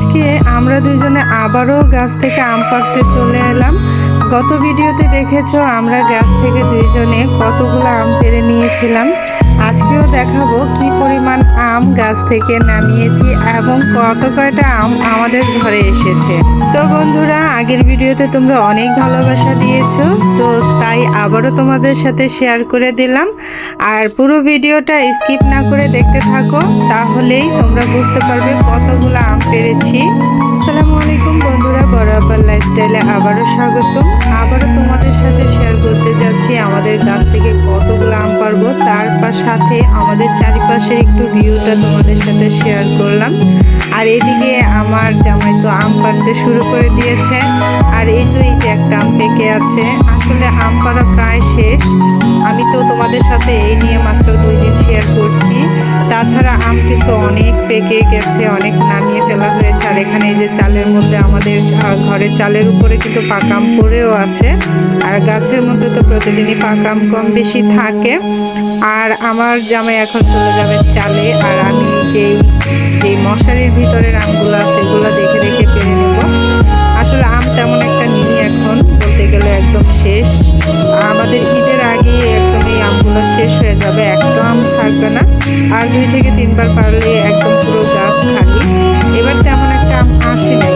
আজকে আমরা দুইজনে আবারও গাছ থেকে আম পাড়তে চলে এলাম। গত ভিডিওতে দেখেছো আমরা গাছ থেকে দুইজনে কতগুলো আম পেড়ে নিয়েছিলাম। আজকেও দেখাবো কি পরিমাণ আম গাছ থেকে নামিয়েছি এবং কত কয়টা আম আমাদের ঘরে এসেছে। তো বন্ধুরা, আগের ভিডিওতে তোমরা অনেক ভালোবাসা দিয়েছো, তো তাই আবারও তোমাদের সাথে শেয়ার করে দিলাম। আর পুরো ভিডিওটা স্কিপ না করে দেখতে থাকো, তাহলেই তোমরা বুঝতে পারবে কতগুলো আম পেড়েছি। আসসালামু আলাইকুম বন্ধুরা, বড় আপার লাইফস্টাইলে আবারও স্বাগতম। আবারও তোমাদের সাথে শেয়ার করতে যাচ্ছি আমাদের গাছ থেকে কতগুলো আম পারবো, তার সাথে আমাদের চারিপাশের একটু ভিউটা তোমাদের সাথে শেয়ার করলাম। আর এদিকে আমার জামাই তো আম পাড়তে শুরু করে দিয়েছে। আর এই যে একটা আম পেকে আছে। আসলে আম পাড়া প্রায় শেষ। আমি তো তোমাদের সাথে এই নিয়ে মাত্র 2 দিন শেয়ার করছি। তাছাড়া আম কিন্তু অনেক পেকে গেছে, অনেক নামিয়ে ফেলা হয়েছে। আর এখানে এই যে চালের মধ্যে আমাদের ঘরের চালের উপরে কিন্তু পাকা আম পড়েও আছে। আর গাছের মধ্যে তো প্রতিদিনই পাকা আম কম বেশি থাকে। আর আমার জামাই এখন চলে যাবে চালে, আর আমি যেই মশারির ভিতরের আমগুলো আছে এগুলো দেখে দেখে পেরে নেব। আসলে আম তেমন একটা নিই, এখন বলতে গেলে একদম শেষ। আমাদের ঈদের আগে একদম এই আমগুলো শেষ হয়ে যাবে, একটা আম থাকবে না। আর 2 থেকে 3 বার পারলে একদম পুরো গাছ খালি। এবার তেমন একটা আম আসে নাই,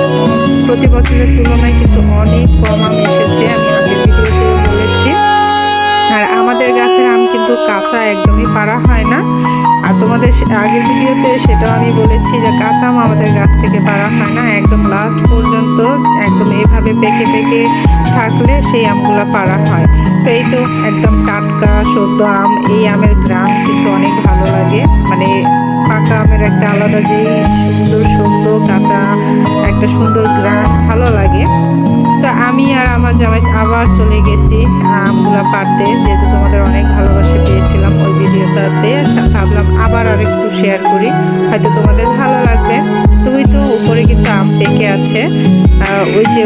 প্রতি বছরের তুলনায় কিন্তু অনেক কম আম এসেছে, আমি আগের ভিডিওতে বলেছি। আর আমাদের গাছের আম কিন্তু কাঁচা একদমই পারা হয় না। আর তোমাদের আগের ভিডিওতে সেটাও আমি বলেছি যে কাঁচা আম আমাদের গাছ থেকে পারা হয় না, একদম লাস্ট পর্যন্ত একদম এইভাবে পেকে পেকে থাকলে সেই আমগুলো পারা হয়। তো এই তো একদম টাটকা সদ্য আম, এই আমের গ্রাম কিন্তু অনেক ভালো লাগে। মানে পাকা আমের একটা আলাদা যেই সুন্দর কাঁচা একটা সুন্দর গ্রাম ভালো লাগে। তো আমি আর আমার জামাই আবার চলে গেছি আমগুলা পাড়তে, যেহেতু তোমাদের অনেক ভালোবাসা পেয়েছিলাম ওই ভিডিওটাতে। ভাবলাম আবার আর একটু শেয়ার করি, হয়তো তোমাদের ভালো লাগবে। তো ওই তো উপরে কিন্তু আম পেকে আছে,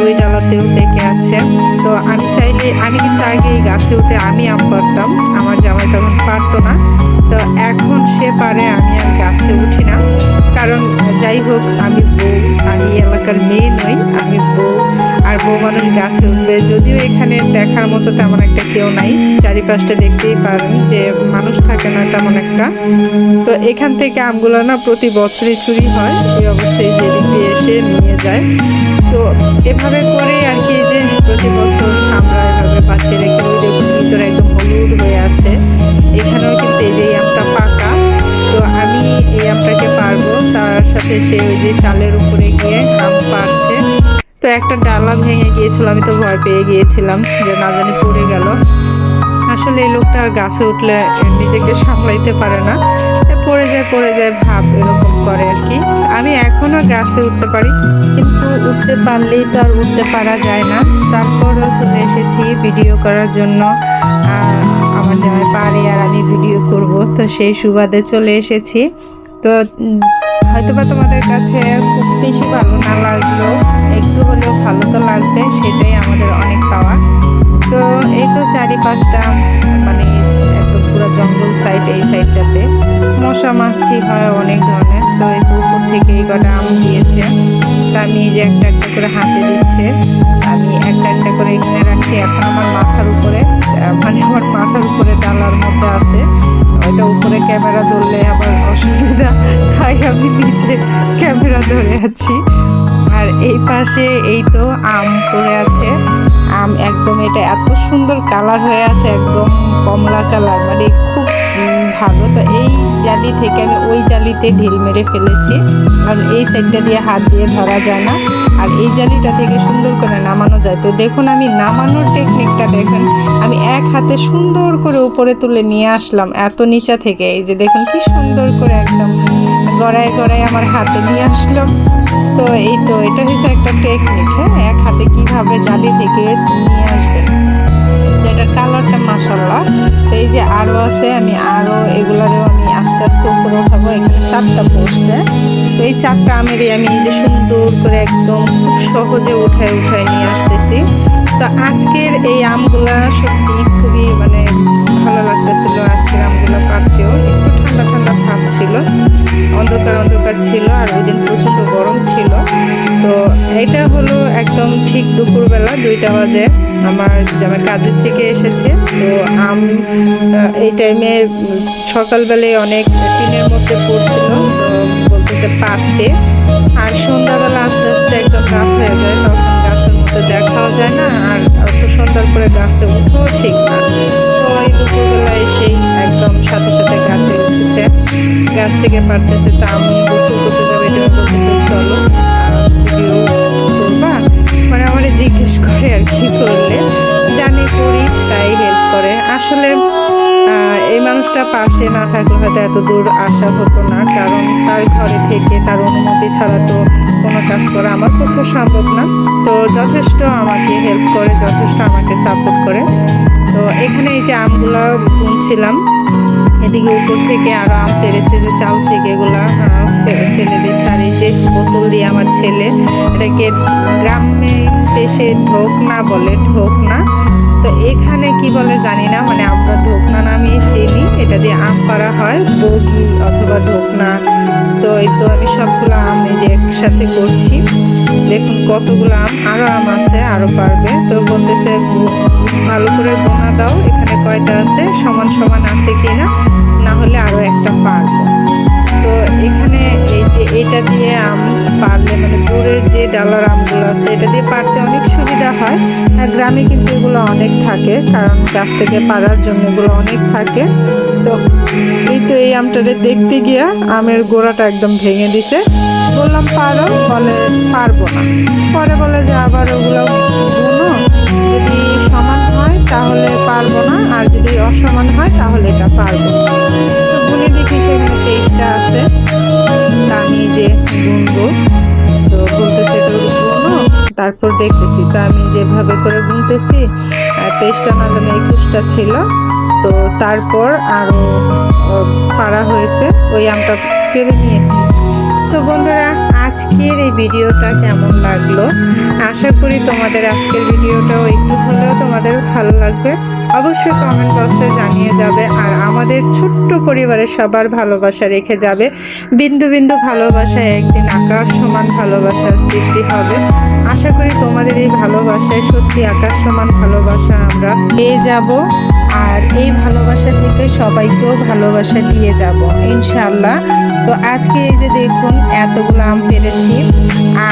ওই ডালাতেও পেকে আছে। তো আমি কিন্তু আগে এই গাছে উঠে আমি আম পাড়তাম, আমার জামাই তখন পারতো না। তো এখন সে পারে, আমি আর গাছে উঠি না। কারণ যাই হোক, আমি বউ, আমি এলাকার মেয়ে নই, আমি বউ। আর বউ মানুষ গাছে উঠবে, যদিও এখানে দেখার মতো তেমন একটা কেউ নাই। চারিপাশটা দেখতেই পারেন যে মানুষ থাকে না তেমন একটা। তো এখান থেকে আমগুলো না প্রতি বছরই চুরি হয়, এই অবস্থায় যেদিক দিয়ে এসে নিয়ে যায়। তো এভাবে করে আর কি, যে প্রতি বছর আমরা এভাবে বাঁচিয়ে রেখে, ওই যে ভিতরে একদম হলুদ হয়ে আছে। এখানেও কিন্তু এই যে আমটা পাকা। তো আমি এই আমটাকে পারবো, তার সাথে সে ওই যে চালের উপরে গিয়ে আম পারছে। তো একটা ডালা ভেঙে গিয়েছিল, আমি তো ভয় পেয়ে গিয়েছিলাম যে না জানি পড়ে গেল। আসলে এই লোকটা গাছে উঠলে নিজেকে সামলাইতে পারে না, পড়ে যায় ভাব এরকম করে আর কি। আমি এখনো গাছে উঠতে পারি, কিন্তু উঠতে পারলেই তো আর উঠতে পারা যায় না। তারপরও চলে এসেছি ভিডিও করার জন্য। আমার জামাই পারে আর আমি ভিডিও করব, তো সেই সুবাদে চলে এসেছি। তো হয়তোবা তোমাদের কাছে খুব বেশি ভালো না লাগলেও একটু হলেও ভালো তো লাগবে, সেটাই আমাদের অনেক পাওয়া। তো এই তো চারিপাশটা মানে একদম পুরো জঙ্গল সাইড, এই সাইডটাতে মশা মাছি হয় অনেক ধরনের। তো এই তো উপর থেকে এই কটা আম দিয়েছে, তা আমি এই যে একটা একটা করে হাতে দিচ্ছে, আমি একটা একটা করে এখানে রাখছি। এখন আমার মাথার উপরে, মানে আমার মাথার উপরে ডালার মধ্যে আছে, ওইটা উপরে ক্যামেরা ধরলে আবার অসুবিধা, তাই আমি নিচে ক্যামেরা ধরে আছি। আর এই পাশে এই তো আম পড়ে আছে। আম একদম, এটা এত সুন্দর কালার হয়ে আছে, একদম কমলা কালার, মানে খুব ভালো। তো এই জালি থেকে আমি ওই জালিতে ঢিল মেরে ফেলেছি, কারণ এই সাইডটা দিয়ে হাত দিয়ে ধরা যায় না, আর এই জালিটা থেকে সুন্দর করে নামানো যায়। তো দেখুন আমি নামানোর টেকনিকটা দেখুন, আমি এক হাতে সুন্দর করে উপরে তুলে নিয়ে আসলাম এত নিচা থেকে। এই যে দেখুন কি সুন্দর করে একদম গড়ায় গড়ায় আমার হাতে নিয়ে আসলাম। তো এই তো এটা হচ্ছে একটা টেকনিক, হ্যাঁ, এক হাতে কিভাবে জালি থেকে নিয়ে আসবেন। এটার কালারটা মাশাআল্লাহ। তো এই যে আরো আছে, আমি আরো এগুলারও আমি আস্তে আস্তে উপরে উঠাবো। এখানে 4টা পড়ছে, তো এই 4টা আমেরই আমি এই যে সুন্দর করে একদম খুব সহজে উঠায় নিয়ে আসতেছি। তো আজকের এই আমগুলা সত্যি খুবই মানে ভালো লাগতেছিল। আজকের আমগুলা পাড়তেও একটু ঠান্ডা ভাব ছিল, অন্ধকার ছিল, আর ওই দিন প্রচন্ড গরম ছিল। এটা হলো একদম ঠিক দুপুরবেলা 2টা বাজে। আমার জামাই কাজের থেকে এসেছে, তো আম এই টাইমে সকালবেলায় অনেক টিনের মধ্যে পড়ছিল, তো বলতেছে পারতে। আর সন্ধ্যাবেলা আস্তে আস্তে একদম রাত হয়ে যায়, তখন গাছের মধ্যে দেখাও যায় না, আর অত সুন্দর করে গাছে উঠেও ঠিক না। তো এই দুপুরবেলা এসেই একদম সাথে সাথে গাছে উঠেছে, গাছ থেকে পারতেছে। তা আমি গোসল করতে যাবো, এটা বলতেছে চলো ভিডিও করবা, মানে আমার জিজ্ঞেস করে আর কি করলে জানি করি, তাই হেল্প করে। আসলে এই মানুষটা পাশে না থাকলে হয়তো এত দূর আসা হতো না, কারণ তার ঘরে থেকে তার অনুমতি ছাড়া তো কোনো কাজ করা আমার পক্ষে সম্ভব না। তো যথেষ্ট আমাকে হেল্প করে, যথেষ্ট আমাকে সাপোর্ট করে। তো এখানে এই যে আমগুলো গুনছিলাম, এদিকে উপর থেকে আরো আম পেরেছে, যে চাল থেকে এগুলা ফেলে দিচ্ছে। আর এই যে বোতল দিয়ে আমার ছেলে, এটাকে গ্রামে দেশে ঢোকনা বলে, ঢোকনা, তো এখানে কি বলে জানি না, মানে আমরা ঢোকনা নামিয়ে চিনি। এটা দিয়ে আম পাড়া হয়, বগি অথবা ঢোকনা। তো এই তো আমি সবগুলো আম এই যে একসাথে করছি। দেখুন কতগুলো আম, আরো আম আছে, আরো পারবে। তো বলতেছে ভালো করে গোনা দাও, এখানে কয়টা আছে, সমান সমান আছে কিনা, না হলে আরো একটা পারবো। তো এখানে এই যে এটা দিয়ে আম পারলে, মানে দূরের যে ডালার আমগুলো আছে এটা দিয়ে পারতে অনেক সুবিধা হয়। আর গ্রামে কিন্তু এগুলো অনেক থাকে, কারণ গাছ থেকে পারার জন্য এগুলো অনেক থাকে। তো এই তো এই আমটারে দেখতে গিয়া আমের গোড়াটা একদম ভেঙে দিছে। বললাম পারো, বলে পারবো না। পরে বলে যে আবার ওগুলো গুনো, যদি সমান হয় তাহলে পারবো না, আর যদি অসমান হয় তাহলে এটা পারবো। তো গুনে দেখি সেখানে 23টা আছে, তা আমি যে গুনবো, তো বলতেছে একটু গুনো, তারপর দেখতেছি। তা আমি যেভাবে করে গুনতেছি, 23টা না জানি 21টা ছিল। তো তারপর আরো পারা হয়েছে, ওই আমটা পেরে নিয়েছি। তো বন্ধুরা, আজকের এই ভিডিওটা কেমন লাগলো? আশা করি তোমাদের আজকের ভিডিওটাও একটু হলেও তোমাদের ভালো লাগবে। অবশ্যই কমেন্ট বক্সে জানিয়ে যাবে, আর আমাদের ছোট্ট পরিবারের সবার ভালোবাসা রেখে যাবে। বিন্দু বিন্দু ভালোবাসায় একদিন আকাশ সমান ভালোবাসার সৃষ্টি হবে। আশা করি তোমাদের এই ভালোবাসায় সত্যি আকাশ সমান ভালোবাসা আমরা পেয়ে যাব, আর এই ভালোবাসা থেকে সবাইকেও ভালোবাসা দিয়ে যাব ইনশাআল্লাহ। তো আজকে এই যে দেখুন এতগুলো আম পেরেছি,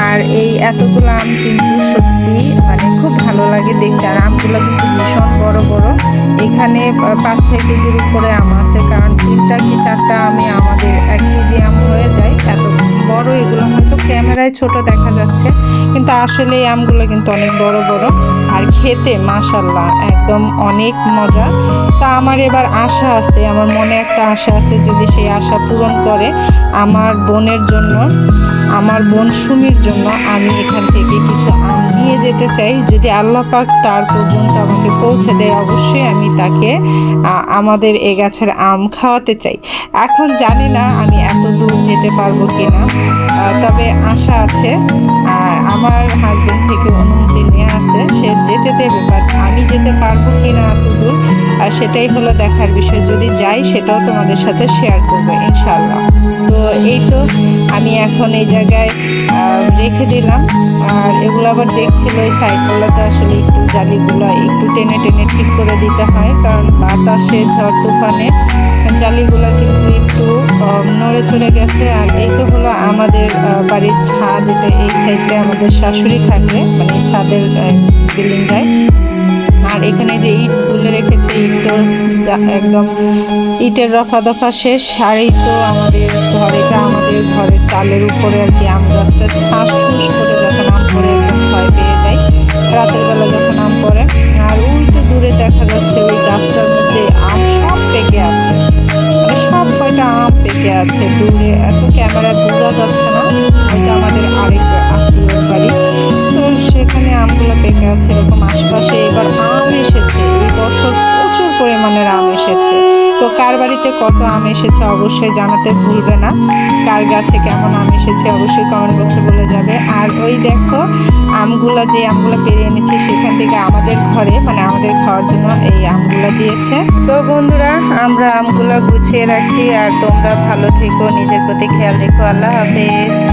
আর এই এতগুলো আম কিন্তু সত্যি মানে খুব ভালো লাগে দেখতে। আর আমগুলো কিন্তু ভীষণ বড় বড়, এখানে 5-6 কেজির উপরে আম আছে, কারণ 3টা কি 4টা আমে আমাদের 1 কেজি আম হয়ে যায়, এত বড়। এগুলো হয়তো ক্যামেরায় ছোট দেখা যাচ্ছে, কিন্তু আসলে এই আমগুলো কিন্তু অনেক বড় বড়, আর খেতে মাশাআল্লাহ একদম অনেক মজা। তা আমার এবার আশা আছে, আমার মনে একটা আশা আছে, যদি সেই আশা পূরণ করে আমার বোনের জন্য, আমার বোন সুমির জন্য আমি এখান থেকে কিছু আম নিয়ে যেতে চাই। যদি আল্লাহ পাক তার পর্যন্ত আমাকে পৌঁছে দেয়, অবশ্যই আমি তাকে আমাদের এ গাছের আম খাওয়াতে চাই। এখন জানি না আমি এত দূর যেতে পারবো কিনা, তবে আশা আছে। আর আমার হাজবেন্ড থেকে অনুমতি নেওয়া আছে, সে যেতে দেবে, বাট আমি যেতে পারবো কিনা এত দূর, আর সেটাই হলো দেখার বিষয়। যদি যাই সেটাও তোমাদের সাথে শেয়ার করবো ইনশাআল্লাহ। তো এই তো আমি এখন এই জায়গায় রেখে দিলাম। আর এগুলো আবার দেখছিল এই সাইডগুলোতে আসলে একটু জালিগুলো একটু টেনে টেনে ঠিক করে দিতে হয়, কারণ বাতাসে ঝড় তুফানে জালিগুলো কিন্তু একটু নড়ে চড়ে গেছে। আর এই তো হলো আমাদের বাড়ির ছাদ, এটা এই সাইডে আমাদের শাশুড়ি থাকে, মানে ছাদের বিল্ডিংটায়। আর এখানে যে ইট তুলে রেখেছে, ইট তো একদম ইটের রফা দফা শেষ। আর এই তো আমাদের ঘরেটা, আমাদের ঘরের চালের উপরে আর কি আম গাছটা ঠাস ঠুস করে যখন আম পড়ে একদম ভয় পেয়ে যায় রাতের বেলা যখন আম পড়ে। আর ওই তো দূরে দেখা যাচ্ছে ওই গাছটার মধ্যে আম সব পেকে আছে, মানে সব কয়টা আম পেকে আছে দূরে, এত ক্যামেরায় বোঝা যাচ্ছে না। ওইটা আমাদের আরেক আত্মীয়র বাড়ি, তো সেখানে আমগুলো পেকে আছে এরকম আশপাশে। এবার আম এসেছে, এই বছর প্রচুর পরিমাণের আম এসেছে। তো কার বাড়িতে কত আম এসেছে অবশ্যই জানাতে ভুলবে না, কার গাছে কেমন আম এসেছে অবশ্যই কমেন্ট বক্সে বলে যাবে। আর ওই দেখো আমগুলা, যে আমগুলো পেরে এনেছি সেখান থেকে আমাদের ঘরে, মানে আমাদের খাওয়ার জন্য এই আমগুলো দিয়েছে। তো বন্ধুরা, আমরা আমগুলো গুছিয়ে রাখছি, আর তোমরা ভালো থেকো, নিজের প্রতি খেয়াল রেখো। আল্লাহ হাফেজ।